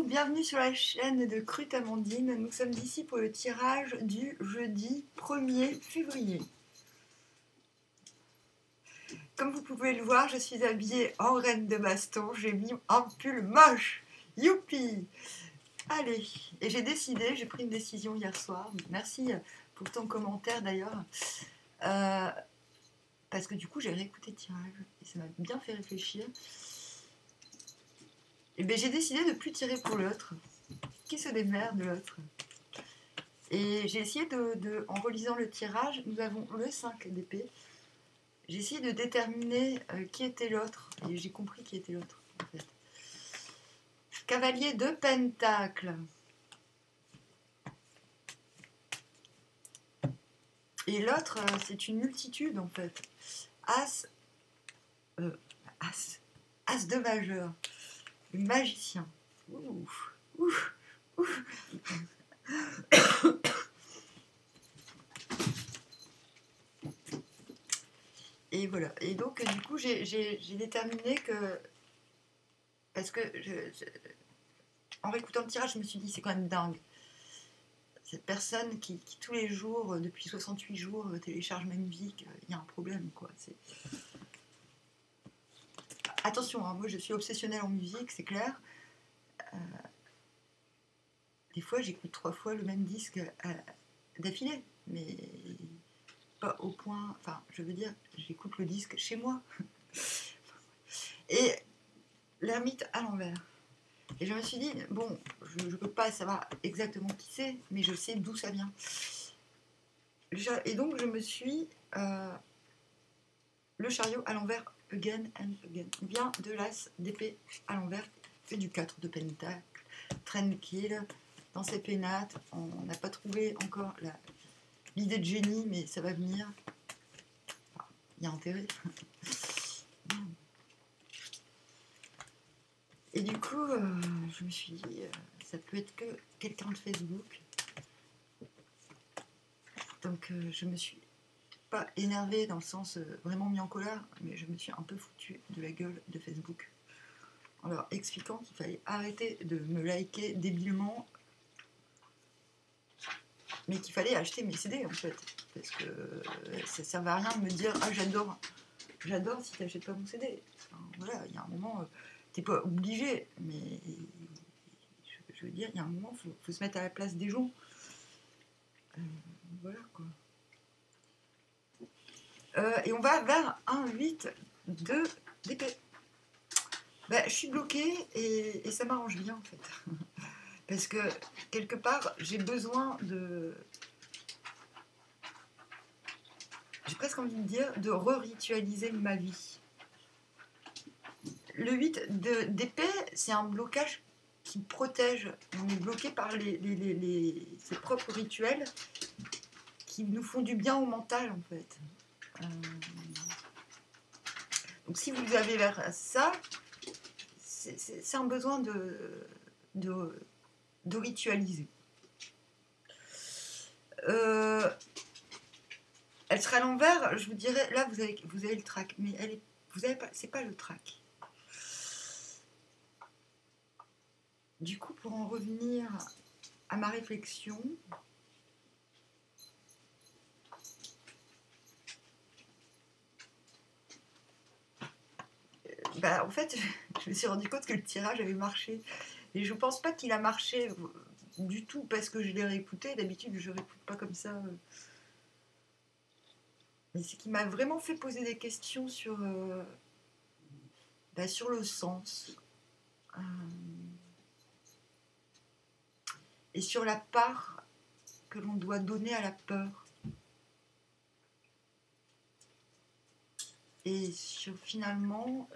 bienvenue sur la chaîne de Crut Amandine. Nous sommes ici pour le tirage du jeudi 1er février. Comme vous pouvez le voir, je suis habillée en reine de baston. J'ai mis un pull moche. Youpi! Allez, et j'ai décidé, j'ai pris une décision hier soir. Merci pour ton commentaire d'ailleurs. Parce que du coup, j'ai réécouté le tirage et ça m'a bien fait réfléchir. Et bien, j'ai décidé de ne plus tirer pour l'autre. Qui se démerde l'autre? Et j'ai essayé en relisant le tirage, nous avons le 5 d'épée. J'ai essayé de déterminer qui était l'autre. Et j'ai compris qui était l'autre, en fait. Cavalier de Pentacle. Et l'autre, c'est une multitude, en fait. As de majeur. Le magicien. Ouf, ouf, ouf. Et voilà. Et donc, du coup, j'ai déterminé que... Parce que, en réécoutant le tirage, je me suis dit, c'est quand même dingue. Cette personne qui tous les jours, depuis 68 jours, télécharge ma musique, il y a un problème, quoi. Attention, hein, moi, je suis obsessionnelle en musique, c'est clair. Des fois, j'écoute 3 fois le même disque d'affilée, mais pas au point... Enfin, je veux dire, j'écoute le disque chez moi. Et l'ermite à l'envers. Et je me suis dit, bon, je ne peux pas savoir exactement qui c'est, mais je sais d'où ça vient. Et donc, je me suis... le chariot à l'envers, again and again. Vient de l'as d'épée à l'envers, fait du 4 de pentacle, tranquille, dans ses pénates. On n'a pas trouvé encore l'idée de génie, mais ça va venir. Enfin, il y a intérêt. Et du coup, je me suis dit, ça peut être que quelqu'un de Facebook. Donc, je me suis pas énervée dans le sens vraiment mis en colère, mais je me suis un peu foutue de la gueule de Facebook en leur expliquant qu'il fallait arrêter de me liker débilement, mais qu'il fallait acheter mes CD en fait, parce que ça servait à rien de me dire ah j'adore si t'achètes pas mon CD. Enfin, voilà, il y a un moment, t'es pas obligé, mais je veux dire, il y a un moment, faut se mettre à la place des gens. Voilà quoi. Et on va vers un 8 de d'épée. Ben, je suis bloquée et ça m'arrange bien en fait. Parce que quelque part, j'ai besoin de... J'ai presque envie de dire de re-ritualiser ma vie. Le 8 d'épée, c'est un blocage qui protège. On est bloqué par ses propres rituels qui nous font du bien au mental en fait. Donc si vous avez vers ça, c'est un besoin de ritualiser. Elle sera à l'envers, je vous dirais, là vous avez le trac, mais c'est pas le trac. Du coup, pour en revenir à ma réflexion, en fait, je me suis rendu compte que le tirage avait marché. Et je pense pas qu'il a marché du tout parce que je l'ai réécouté. D'habitude, je réécoute pas comme ça. Mais c'est qu'il m'a vraiment fait poser des questions sur le sens. Et sur la part que l'on doit donner à la peur. Et sur finalement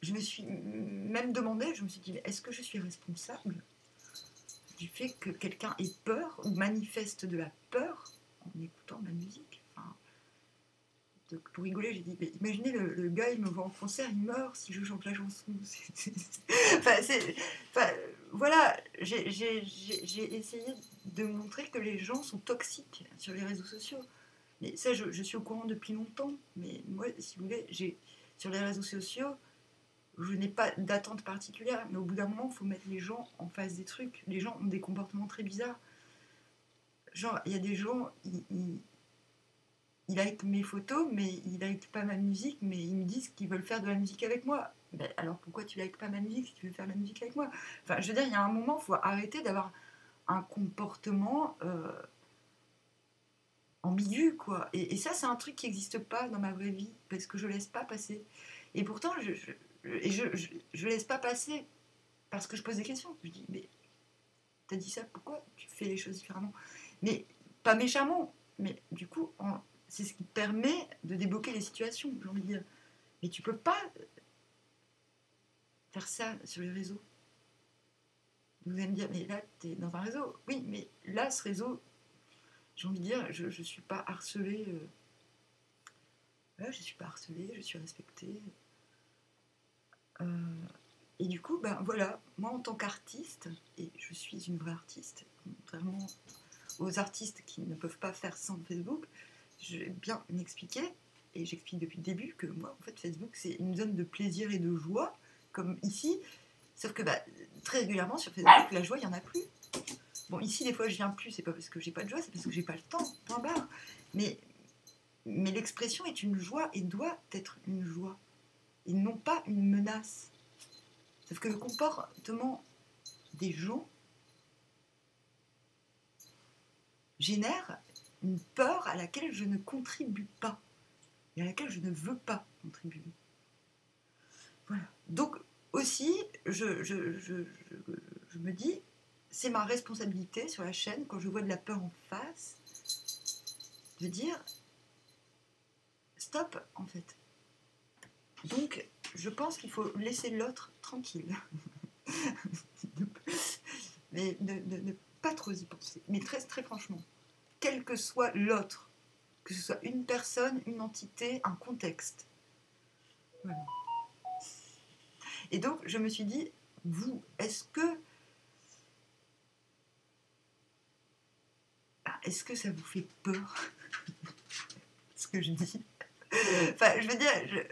je me suis même demandé, je me suis dit, est-ce que je suis responsable du fait que quelqu'un ait peur ou manifeste de la peur en écoutant ma musique? Enfin, pour rigoler, j'ai dit, mais imaginez le gars, il me voit en concert, il meurt si je chante la chanson. Voilà, j'ai essayé de montrer que les gens sont toxiques sur les réseaux sociaux. Mais ça, je suis au courant depuis longtemps. Mais moi, si vous voulez, sur les réseaux sociaux, je n'ai pas d'attente particulière. Mais au bout d'un moment, il faut mettre les gens en face des trucs. Les gens ont des comportements très bizarres. Genre, il y a des gens, ils like mes photos, mais ils like pas ma musique, mais ils me disent qu'ils veulent faire de la musique avec moi. Ben, alors pourquoi tu likes pas ma musique si tu veux faire de la musique avec moi? Enfin, je veux dire, il y a un moment, il faut arrêter d'avoir un comportement ambigu, quoi. Et ça, c'est un truc qui n'existe pas dans ma vraie vie, parce que je laisse pas passer. Et pourtant, je laisse pas passer parce que je pose des questions. Je dis, mais t'as dit ça, pourquoi tu fais les choses différemment? Mais pas méchamment, mais du coup, c'est ce qui permet de débloquer les situations, j'ai envie de dire. Mais tu peux pas faire ça sur les réseaux. Vous allez me dire, mais là, t'es dans un réseau. Oui, mais là, ce réseau, j'ai envie de dire, je suis pas harcelée. Là, je suis pas harcelée, je suis respectée. Et du coup, ben voilà, moi en tant qu'artiste, et je suis une vraie artiste, contrairement aux artistes qui ne peuvent pas faire sans Facebook, je vais bien m'expliquer, et j'explique depuis le début que moi, en fait, Facebook, c'est une zone de plaisir et de joie, comme ici, sauf que bah, très régulièrement sur Facebook, la joie, il n'y en a plus. Bon, ici, des fois, je viens plus, c'est pas parce que j'ai pas de joie, c'est parce que j'ai pas le temps, point barre. Mais l'expression est une joie et doit être une joie, et non pas une menace. Sauf que le comportement des gens génère une peur à laquelle je ne contribue pas et à laquelle je ne veux pas contribuer. Voilà. Donc aussi, je me dis, c'est ma responsabilité sur la chaîne, quand je vois de la peur en face, de dire stop, en fait. Donc, je pense qu'il faut laisser l'autre tranquille. Mais ne pas trop y penser. Mais très, très franchement, quel que soit l'autre, que ce soit une personne, une entité, un contexte. Voilà. Et donc, je me suis dit, vous, est-ce que ça vous fait peur, ce que je dis? Enfin, je veux dire,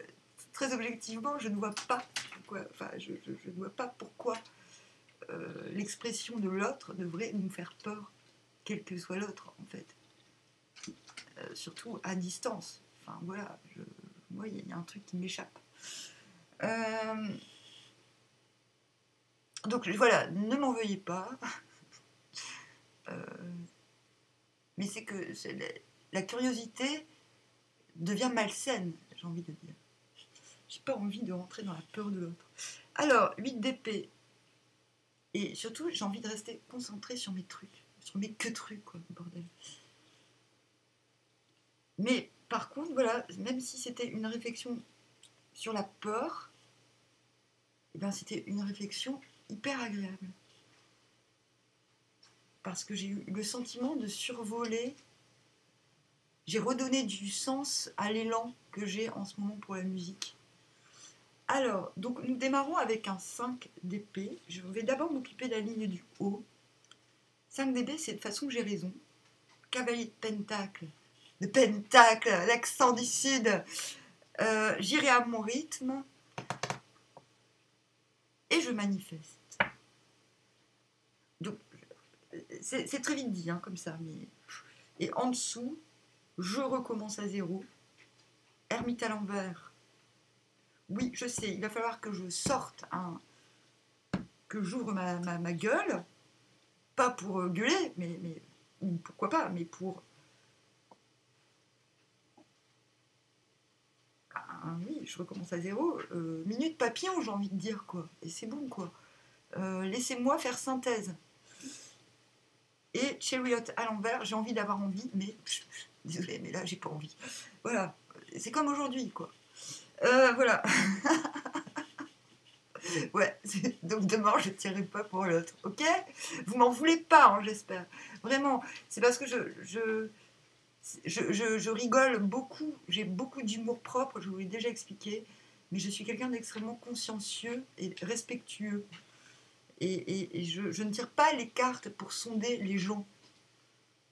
très objectivement, je ne vois pas pourquoi, enfin, je ne vois pas pourquoi l'expression de l'autre devrait nous faire peur, quel que soit l'autre, en fait. Surtout à distance. Enfin, voilà, moi, il y a un truc qui m'échappe. Donc, voilà, ne m'en veuillez pas. Mais c'est que la curiosité devient malsaine, j'ai envie de dire. J'ai pas envie de rentrer dans la peur de l'autre. Alors, 8 d'épée. Et surtout, j'ai envie de rester concentrée sur mes trucs. Sur mes que trucs, quoi, bordel. Mais par contre, voilà, même si c'était une réflexion sur la peur, eh ben, c'était une réflexion hyper agréable. Parce que j'ai eu le sentiment de survoler. J'ai redonné du sens à l'élan que j'ai en ce moment pour la musique. Alors, donc nous démarrons avec un 5 d'épée. Je vais d'abord m'occuper de la ligne du haut. 5 d'épée, c'est de façon que j'ai raison. Cavalier de pentacle, l'accent du sud. J'irai à mon rythme et je manifeste. Donc, c'est très vite dit, hein, comme ça. Mais... Et en dessous, je recommence à zéro. Ermite à l'envers. Oui, je sais, il va falloir que je sorte que j'ouvre ma gueule, pas pour gueuler, mais pourquoi pas, mais pour... oui, je recommence à zéro. Minute papillon, j'ai envie de dire, quoi. Et c'est bon, quoi. Laissez-moi faire synthèse. Et Chariot à l'envers, j'ai envie d'avoir envie, mais... désolée, mais là, j'ai pas envie. Voilà. C'est comme aujourd'hui, quoi. Voilà. Ouais, donc demain je ne tirerai pas pour l'autre, ok? Vous m'en voulez pas, hein, j'espère. Vraiment, c'est parce que je rigole beaucoup, j'ai beaucoup d'humour propre, je vous l'ai déjà expliqué, mais je suis quelqu'un d'extrêmement consciencieux et respectueux. Et je ne tire pas les cartes pour sonder les gens.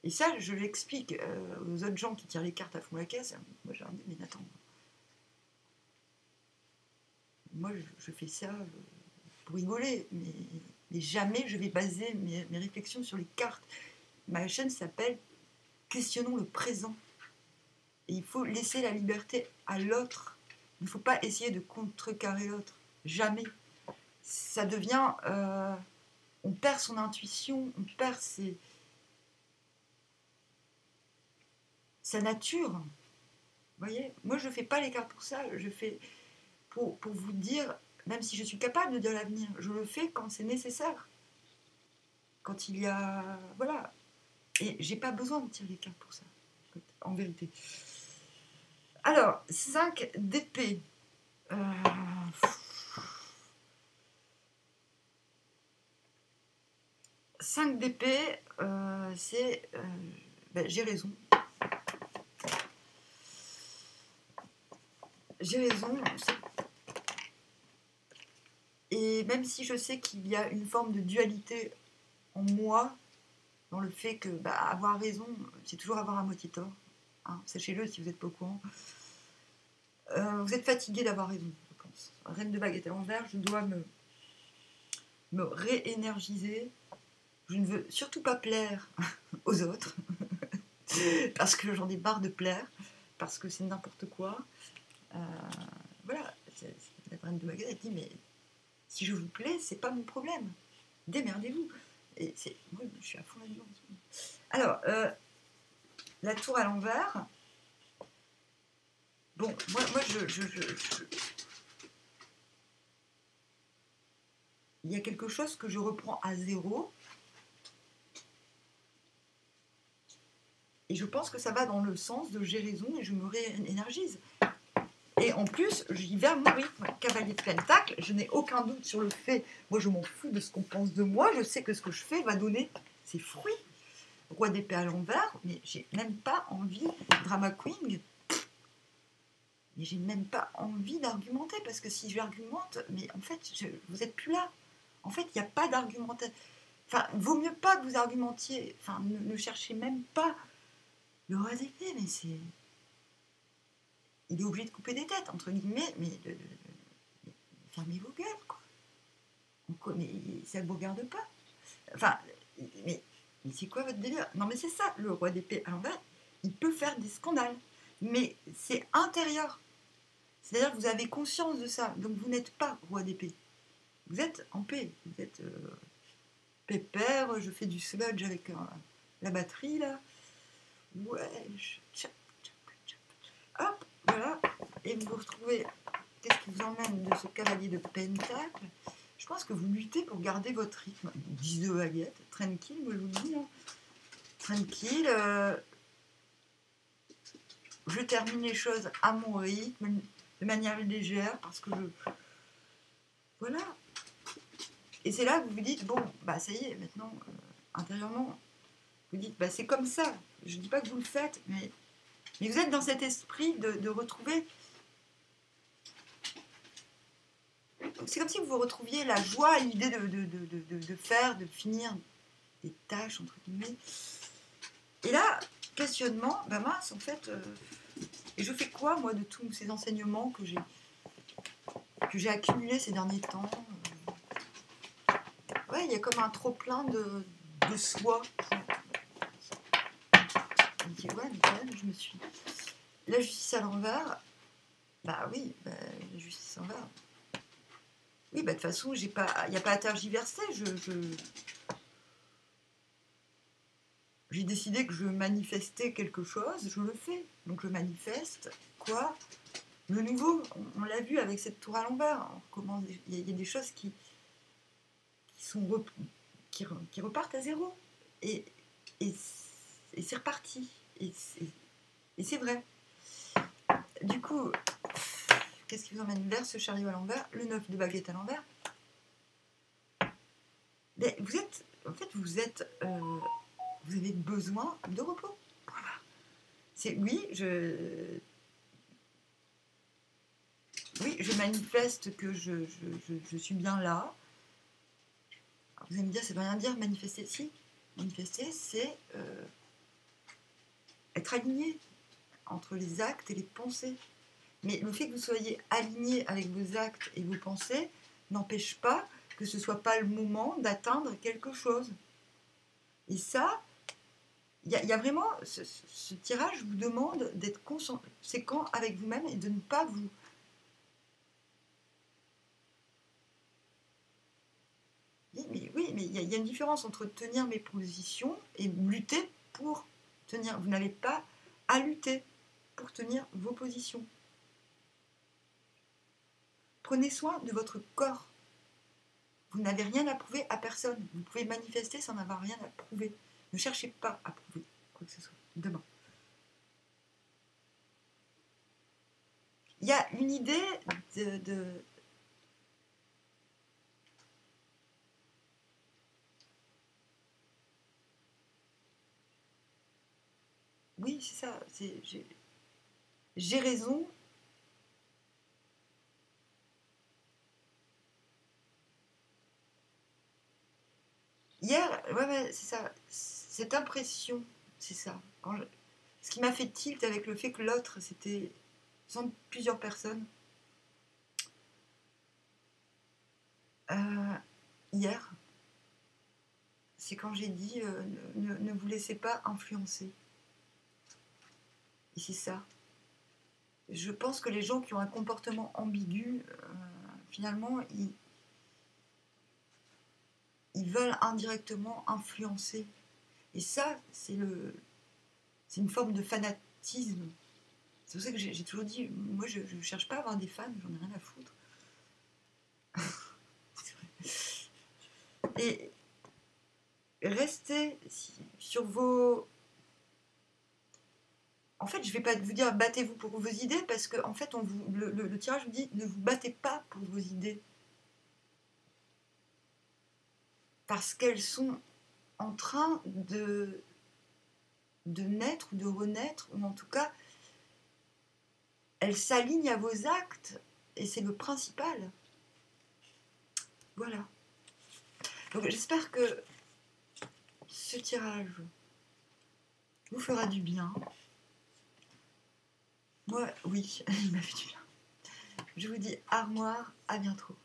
Et ça, je l'explique aux autres gens qui tirent les cartes à fond la caisse. Moi, je leur dis, mais attends, moi, je fais ça pour rigoler, mais jamais je vais baser mes réflexions sur les cartes. Ma chaîne s'appelle Questionnons le présent. Et il faut laisser la liberté à l'autre. Il ne faut pas essayer de contrecarrer l'autre. Jamais. Ça devient... on perd son intuition, on perd sa nature. Vous voyez, moi, je ne fais pas les cartes pour ça. Je fais pour vous dire, même si je suis capable de dire l'avenir, je le fais quand c'est nécessaire. Quand il y a... Voilà. Et j'ai pas besoin de tirer les cartes pour ça, en vérité. Alors, 5 d'épée. 5 d'épée, c'est... j'ai raison. J'ai raison. Et même si je sais qu'il y a une forme de dualité en moi, dans le fait que avoir raison, c'est toujours avoir à moitié tort. Hein, sachez-le si vous n'êtes pas au courant. Vous êtes fatigué d'avoir raison, je pense. Reine de baguette à l'envers, je dois me réénergiser. Je ne veux surtout pas plaire aux autres, parce que j'en ai marre de plaire, parce que c'est n'importe quoi. Voilà, la reine de baguette, elle dit, mais si je vous plais, c'est pas mon problème. Démerdez-vous. Et moi, je suis à fond là-dedans. Alors, la tour à l'envers. Bon, moi il y a quelque chose que je reprends à zéro. Et je pense que ça va dans le sens de j'ai raison et je me réénergise. Et en plus, j'y vais à mon rythme. Cavalier de pentacle, je n'ai aucun doute sur le fait. Moi, je m'en fous de ce qu'on pense de moi. Je sais que ce que je fais va donner ses fruits. Roi d'épée à l'envers, mais j'ai même pas envie. Drama queen, mais j'ai même pas envie d'argumenter. Parce que si j'argumente, mais en fait, vous n'êtes plus là. En fait, il n'y a pas d'argumentation. Enfin, vaut mieux pas que vous argumentiez. Enfin, ne cherchez même pas le roi d'épée, mais c'est... Il est obligé de couper des têtes, entre guillemets, mais fermez vos gueules, quoi. Mais ça ne vous regarde pas. Enfin, mais c'est quoi votre délire? Non, mais c'est ça, le roi d'épée à l'envers, il peut faire des scandales, mais c'est intérieur. C'est-à-dire que vous avez conscience de ça, donc vous n'êtes pas roi d'épée. Vous êtes en paix, vous êtes pépère, je fais du sludge avec la batterie, là. Ouais, hop, voilà, et vous retrouvez, qu'est-ce qui vous emmène de ce cavalier de pentacle? Je pense que vous luttez pour garder votre rythme. 10 de baguette, tranquille, moi je vous le dis. Hein. Tranquille, je termine les choses à mon rythme, de manière légère, parce que je... Voilà. Et c'est là que vous vous dites, bon, ça y est, maintenant, intérieurement, vous dites, c'est comme ça. Je ne dis pas que vous le faites, mais vous êtes dans cet esprit de retrouver... C'est comme si vous retrouviez la joie à l'idée de faire, de finir des tâches, entre guillemets. Et là, questionnement, mince, en fait, et je fais quoi, moi, de tous ces enseignements que j'ai accumulés ces derniers temps Ouais, il y a comme un trop-plein de soi. Je me dis, ouais, mais quand même, je me suis... La justice à l'envers, oui, la justice à l'envers. Oui, de toute façon, il n'y a pas à tergiverser, j'ai décidé que je manifestais quelque chose, je le fais. Donc je manifeste quoi? Le nouveau, on l'a vu avec cette tour à l'envers. Il y a des choses qui repartent à zéro. Et c'est reparti. Et c'est vrai. Du coup, qu'est-ce qui vous emmène vers ce chariot à l'envers? Le 9 de baguette à l'envers. Mais vous avez besoin de repos. Voilà. Oui, je manifeste que je suis bien là. Alors vous allez me dire, ça ne veut rien dire manifester. Si, manifester, c'est être aligné entre les actes et les pensées. Mais le fait que vous soyez aligné avec vos actes et vos pensées n'empêche pas que ce ne soit pas le moment d'atteindre quelque chose. Et ça, il y a vraiment, ce tirage vous demande d'être conséquent avec vous-même et de ne pas vous... Oui, mais il y a une différence entre tenir mes positions et lutter pour tenir. Vous n'avez pas à lutter pour tenir vos positions. Prenez soin de votre corps. Vous n'avez rien à prouver à personne. Vous pouvez manifester sans avoir rien à prouver. Ne cherchez pas à prouver quoi que ce soit. Demain. Il y a une idée de... Oui, c'est ça. J'ai raison. Hier, ouais, c'est ça. Cette impression, c'est ça. Ce qui m'a fait tilt avec le fait que l'autre, c'était sans plusieurs personnes. Euh, Hier, c'est quand j'ai dit ne vous laissez pas influencer. Et c'est ça. Je pense que les gens qui ont un comportement ambigu, finalement, ils veulent indirectement influencer. Et ça, c'est une forme de fanatisme. C'est pour ça que j'ai toujours dit, moi je ne cherche pas à avoir des fans, j'en ai rien à foutre. Et restez sur vos... En fait, je ne vais pas vous dire battez-vous pour vos idées, parce que en fait, le tirage vous dit ne vous battez pas pour vos idées. Parce qu'elles sont en train de naître ou de renaître, ou en tout cas, elles s'alignent à vos actes, et c'est le principal. Voilà. Donc j'espère que ce tirage vous fera du bien. Moi, oui, il m'a fait du bien. Je vous dis au revoir, à bientôt.